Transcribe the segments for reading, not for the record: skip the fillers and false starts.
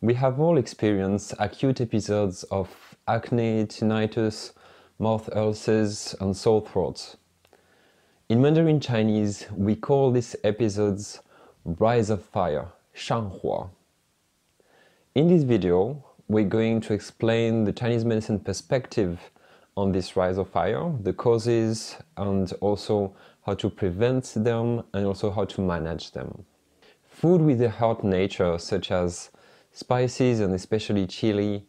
We have all experienced acute episodes of acne, tinnitus, mouth ulcers, and sore throats. In Mandarin Chinese, we call these episodes rise of fire, 上火. In this video, we're going to explain the Chinese medicine perspective on this rise of fire, the causes, and also how to prevent them, and also how to manage them. Food with a hot nature, such as spices and especially chili,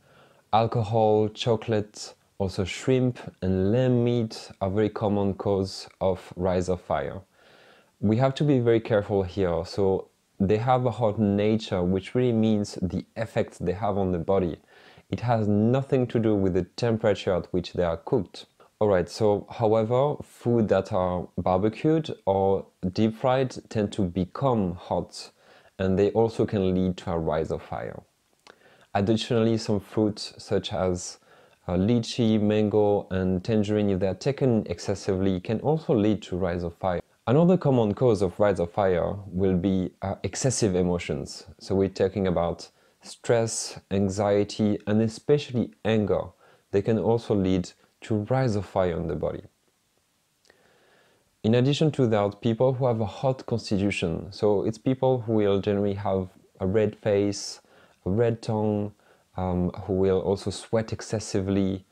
alcohol, chocolate, also shrimp and lamb meat are very common cause of rise of fire. We have to be very careful here. So they have a hot nature, which really means the effects they have on the body. It has nothing to do with the temperature at which they are cooked. Alright, so however, food that are barbecued or deep fried tend to become hot, and they also can lead to a rise of fire. Additionally, some fruits such as lychee, mango and tangerine, if they are taken excessively, can also lead to rise of fire. Another common cause of rise of fire will be excessive emotions. So we're talking about stress, anxiety, and especially anger. They can also lead to rise of fire in the body. In addition to that, people who have a hot constitution, so it's people who will generally have a red face, a red tongue, who will also sweat excessively.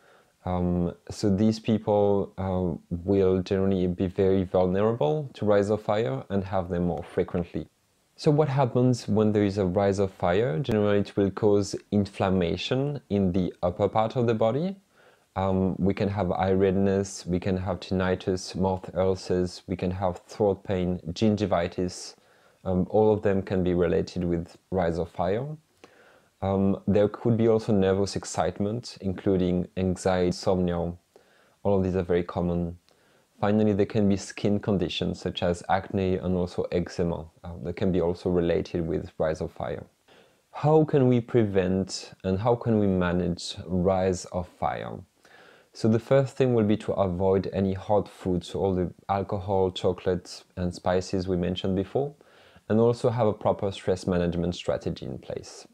So these people will generally be very vulnerable to rise of fire and have them more frequently. So what happens when there is a rise of fire? Generally it will cause inflammation in the upper part of the body. We can have eye redness, we can have tinnitus, mouth ulcers, we can have throat pain, gingivitis. All of them can be related with rise of fire. There could be also nervous excitement, including anxiety, insomnia. All of these are very common. Finally, there can be skin conditions such as acne and also eczema that can be also related with rise of fire. How can we prevent and how can we manage rise of fire? So the first thing will be to avoid any hot foods, so all the alcohol, chocolate and spices we mentioned before, and also have a proper stress management strategy in place.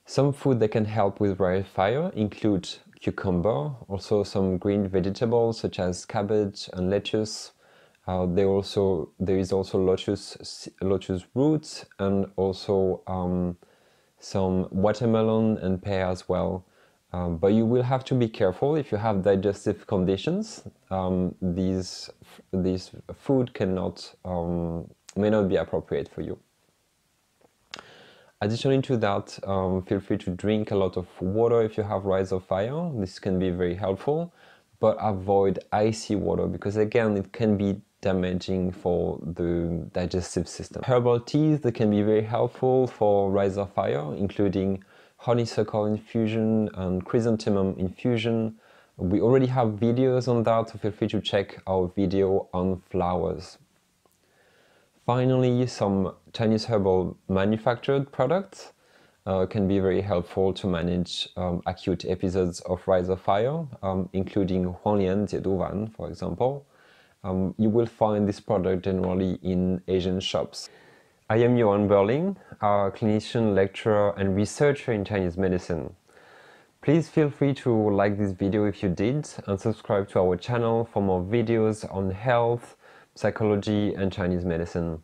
Some food that can help with rise of fire include cucumber, also some green vegetables such as cabbage and lettuce. There is also lotus roots and also some watermelon and pear as well. But you will have to be careful if you have digestive conditions. These food may not be appropriate for you. Additionally to that, feel free to drink a lot of water if you have rise of fire. This can be very helpful, but avoid icy water because again, it can be damaging for the digestive system. Herbal teas that can be very helpful for rise of fire, including honeysuckle infusion and chrysanthemum infusion. We already have videos on that, so feel free to check our video on flowers. Finally, some Chinese herbal manufactured products can be very helpful to manage acute episodes of rise of fire, including Wang, for example. You will find this product generally in Asian shops. I am Yoann Birling, a clinician, lecturer and researcher in Chinese medicine. Please feel free to like this video if you did and subscribe to our channel for more videos on health, psychology and Chinese medicine.